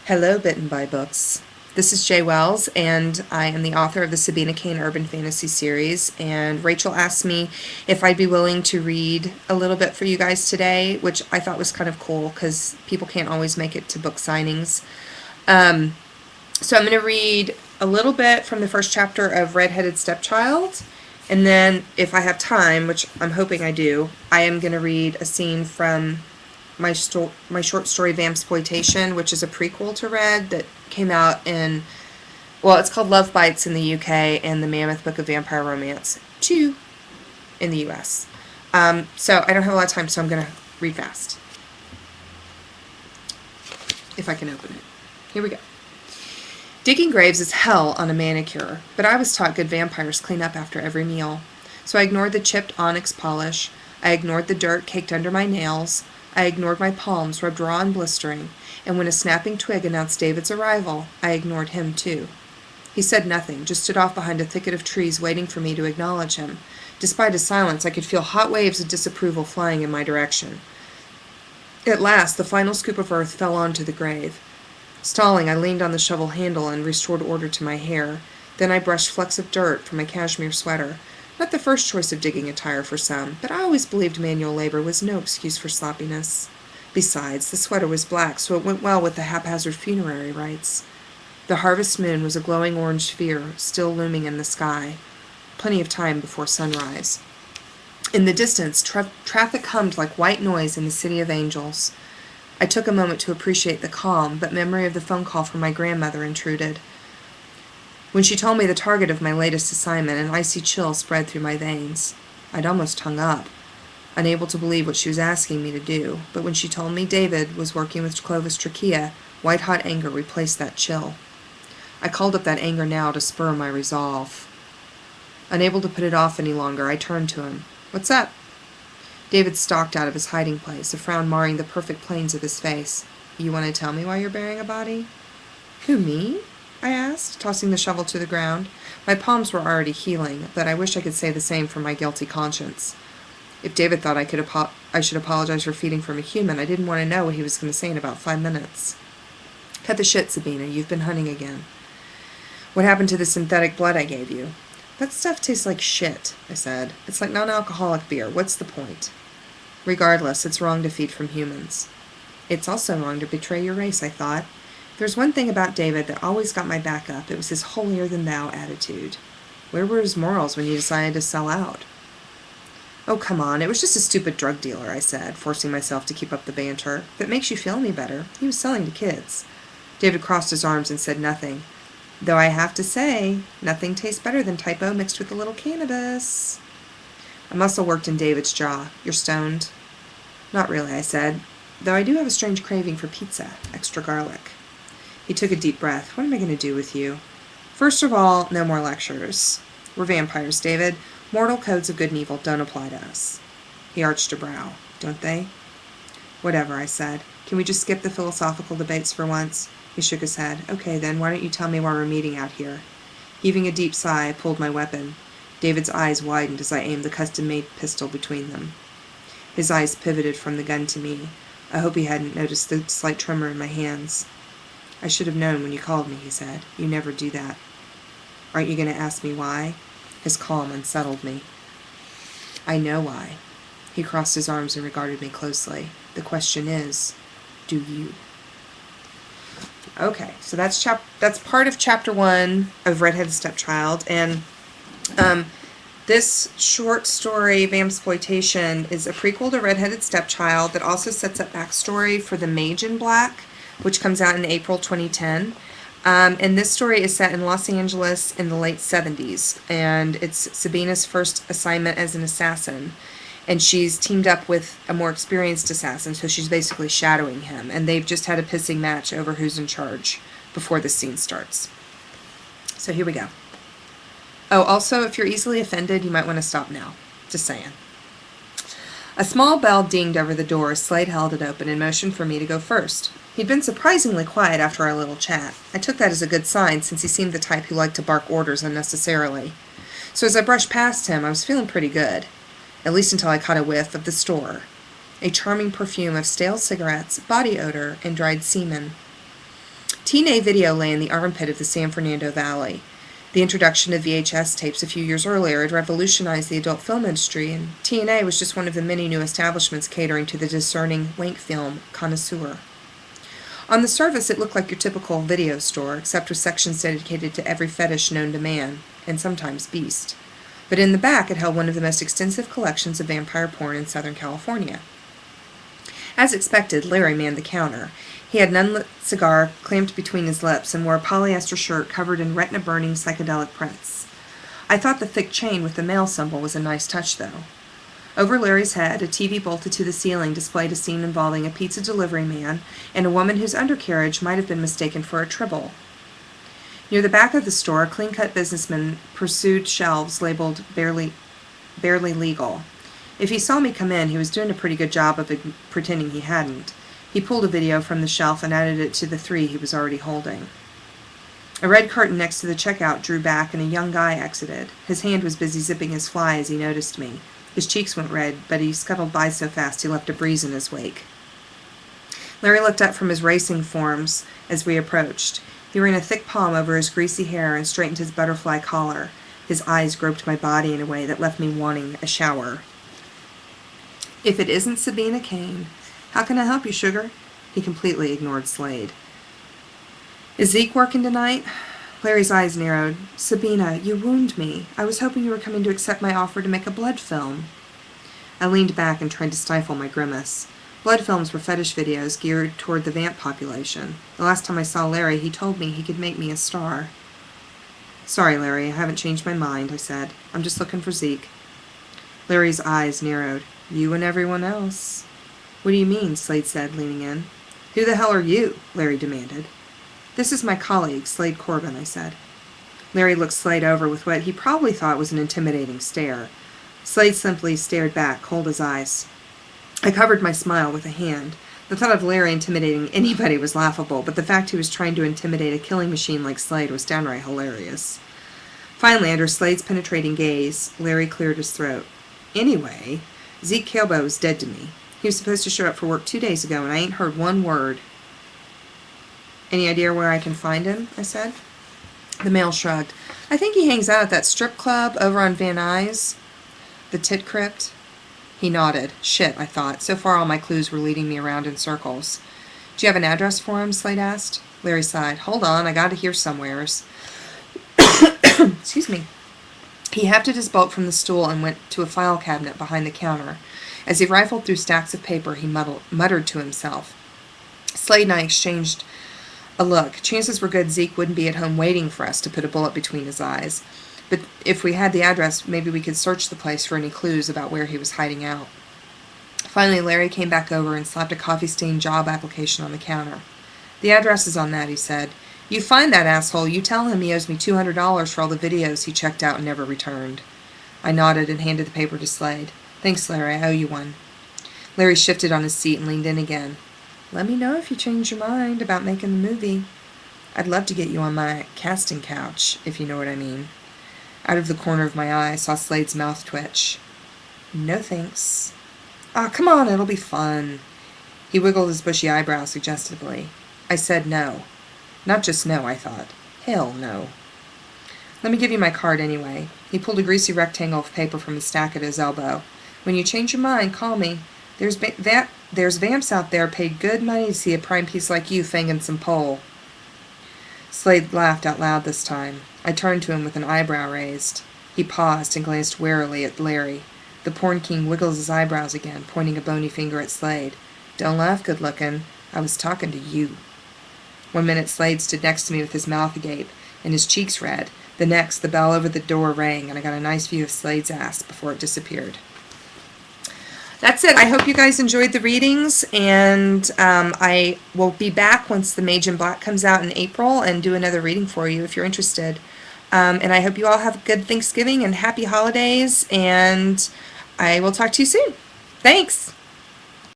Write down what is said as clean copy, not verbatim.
Hello, Bitten by Books. This is Jaye Wells, and I am the author of the Sabina Cain Urban Fantasy series, and Rachel asked me if I'd be willing to read a little bit for you guys today, which I thought was kind of cool because people can't always make it to book signings. So I'm going to read a little bit from the first chapter of Red-Headed Stepchild, and then if I have time, which I'm hoping I do, I am going to read a scene from my short story Vampsploitation, which is a prequel to Red that came out in, well, it's called Love Bites in the UK and The Mammoth Book of Vampire Romance 2 in the US. So I don't have a lot of time, so I'm going to read fast. If I can open it. Here we go. Digging graves is hell on a manicure, but I was taught good vampires clean up after every meal. So I ignored the chipped onyx polish. I ignored the dirt caked under my nails. I ignored my palms, rubbed raw and blistering, and when a snapping twig announced David's arrival, I ignored him too. He said nothing, just stood off behind a thicket of trees waiting for me to acknowledge him. Despite his silence, I could feel hot waves of disapproval flying in my direction. At last, the final scoop of earth fell onto the grave. Stalling, I leaned on the shovel handle and restored order to my hair. Then I brushed flecks of dirt from my cashmere sweater. Not the first choice of digging attire for some, but I always believed manual labor was no excuse for sloppiness. Besides, the sweater was black, so it went well with the haphazard funerary rites. The harvest moon was a glowing orange sphere, still looming in the sky. Plenty of time before sunrise. In the distance, traffic hummed like white noise in the city of angels. I took a moment to appreciate the calm, but memory of the phone call from my grandmother intruded. When she told me the target of my latest assignment, an icy chill spread through my veins. I'd almost hung up, unable to believe what she was asking me to do, but when she told me David was working with Clovis Trachea, white-hot anger replaced that chill. I called up that anger now to spur my resolve. Unable to put it off any longer, I turned to him. "What's up?" David stalked out of his hiding place, a frown marring the perfect planes of his face. "You want to tell me why you're burying a body?" "Who, me?" I asked, tossing the shovel to the ground. My palms were already healing, but I wish I could say the same for my guilty conscience. If David thought I should apologize for feeding from a human, I didn't want to know what he was going to say in about 5 minutes. "Cut the shit, Sabina. You've been hunting again." "What happened to the synthetic blood I gave you?" "That stuff tastes like shit," I said. "It's like non-alcoholic beer. What's the point?" "Regardless, it's wrong to feed from humans." "It's also wrong to betray your race," I thought. There's one thing about David that always got my back up. It was his holier-than-thou attitude. Where were his morals when he decided to sell out? "Oh, come on, it was just a stupid drug dealer," I said, forcing myself to keep up the banter. "If it makes you feel any better, he was selling to kids." David crossed his arms and said nothing. "Though I have to say, nothing tastes better than typo mixed with a little cannabis." A muscle worked in David's jaw. "You're stoned?" "Not really," I said, "though I do have a strange craving for pizza, extra garlic." He took a deep breath. "What am I going to do with you?" "First of all, no more lectures. We're vampires, David. Mortal codes of good and evil don't apply to us." He arched a brow. "Don't they?" "Whatever," I said. "Can we just skip the philosophical debates for once?" He shook his head. "Okay, then, why don't you tell me why we're meeting out here?" Heaving a deep sigh, I pulled my weapon. David's eyes widened as I aimed the custom-made pistol between them. His eyes pivoted from the gun to me. I hope he hadn't noticed the slight tremor in my hands. "I should have known when you called me," he said. "You never do that." "Aren't you going to ask me why?" His calm unsettled me. "I know why." He crossed his arms and regarded me closely. "The question is, do you?" Okay, so that's part of chapter 1 of Red-Headed Stepchild, and this short story, Vampsploitation, is a prequel to Red-Headed Stepchild that also sets up backstory for The Mage in Black, which comes out in April 2010. And this story is set in Los Angeles in the late 70s, and it's Sabina's first assignment as an assassin. And she's teamed up with a more experienced assassin, so she's basically shadowing him. And they've just had a pissing match over who's in charge before the scene starts. So here we go. Oh, also, if you're easily offended, you might want to stop now. Just saying. A small bell dinged over the door as Slade held it open and motioned for me to go first. He'd been surprisingly quiet after our little chat. I took that as a good sign, since he seemed the type who liked to bark orders unnecessarily. So as I brushed past him, I was feeling pretty good. At least until I caught a whiff of the store. A charming perfume of stale cigarettes, body odor, and dried semen. TNA video lay in the armpit of the San Fernando Valley. The introduction of VHS tapes a few years earlier had revolutionized the adult film industry, and TNA was just one of the many new establishments catering to the discerning wank film connoisseur. On the surface, it looked like your typical video store, except with sections dedicated to every fetish known to man, and sometimes beast. But in the back, it held one of the most extensive collections of vampire porn in Southern California. As expected, Larry manned the counter. He had an unlit cigar clamped between his lips and wore a polyester shirt covered in retina-burning psychedelic prints. I thought the thick chain with the male symbol was a nice touch, though. Over Larry's head, a TV bolted to the ceiling displayed a scene involving a pizza delivery man and a woman whose undercarriage might have been mistaken for a tribble. Near the back of the store, a clean-cut businessman pursued shelves labeled barely legal. If he saw me come in, he was doing a pretty good job of pretending he hadn't. He pulled a video from the shelf and added it to the 3 he was already holding. A red curtain next to the checkout drew back and a young guy exited. His hand was busy zipping his fly as he noticed me. His cheeks went red, but he scuttled by so fast he left a breeze in his wake. Larry looked up from his racing forms as we approached. He ran a thick palm over his greasy hair and straightened his butterfly collar. His eyes groped my body in a way that left me wanting a shower. "If it isn't Sabina Kane. How can I help you, sugar?" He completely ignored Slade. "Is Zeke working tonight?" Larry's eyes narrowed. "Sabina, you wound me. I was hoping you were coming to accept my offer to make a blood film." I leaned back and tried to stifle my grimace. Blood films were fetish videos geared toward the vamp population. The last time I saw Larry, he told me he could make me a star. "Sorry, Larry, I haven't changed my mind," I said. "I'm just looking for Zeke." Larry's eyes narrowed. "You and everyone else." "What do you mean?" Slade said, leaning in. "Who the hell are you?" Larry demanded. "This is my colleague, Slade Corbin," I said. Larry looked Slade over with what he probably thought was an intimidating stare. Slade simply stared back, cold as ice. I covered my smile with a hand. The thought of Larry intimidating anybody was laughable, but the fact he was trying to intimidate a killing machine like Slade was downright hilarious. Finally, under Slade's penetrating gaze, Larry cleared his throat. "Anyway, Zeke Kilbo is dead to me. He was supposed to show up for work 2 days ago, and I ain't heard one word." "Any idea where I can find him?" I said. The male shrugged. "I think he hangs out at that strip club over on Van Nuys, the Tit Crypt." He nodded. Shit, I thought. So far all my clues were leading me around in circles. "Do you have an address for him?" Slade asked. Larry sighed. "Hold on, I got to hear somewheres." Excuse me. He hefted his bulk from the stool and went to a file cabinet behind the counter. As he rifled through stacks of paper, he muttered to himself. Slade and I exchanged a look. Chances were good Zeke wouldn't be at home waiting for us to put a bullet between his eyes. But if we had the address, maybe we could search the place for any clues about where he was hiding out. Finally, Larry came back over and slapped a coffee-stained job application on the counter. "The address is on that," he said. "You find that asshole, you tell him he owes me $200 for all the videos he checked out and never returned." I nodded and handed the paper to Slade. "Thanks, Larry, I owe you one." Larry shifted on his seat and leaned in again. "Let me know if you change your mind about making the movie. I'd love to get you on my casting couch, if you know what I mean." Out of the corner of my eye, I saw Slade's mouth twitch. "No thanks." "Aw, come on, it'll be fun." He wiggled his bushy eyebrow suggestively. I said no. Not just no, I thought. Hell no. "Let me give you my card anyway." He pulled a greasy rectangle of paper from the stack at his elbow. "When you change your mind, call me. There's vamps out there paid good money to see a prime piece like you fanging some pole." Slade laughed out loud this time. I turned to him with an eyebrow raised. He paused and glanced warily at Larry. The porn king wiggled his eyebrows again, pointing a bony finger at Slade. "Don't laugh, good-looking. I was talking to you." 1 minute Slade stood next to me with his mouth agape and his cheeks red. The next, the bell over the door rang, and I got a nice view of Slade's ass before it disappeared. That's it. I hope you guys enjoyed the readings, and I will be back once The Mage in Black comes out in April and do another reading for you if you're interested. And I hope you all have a good Thanksgiving and happy holidays, and I will talk to you soon. Thanks!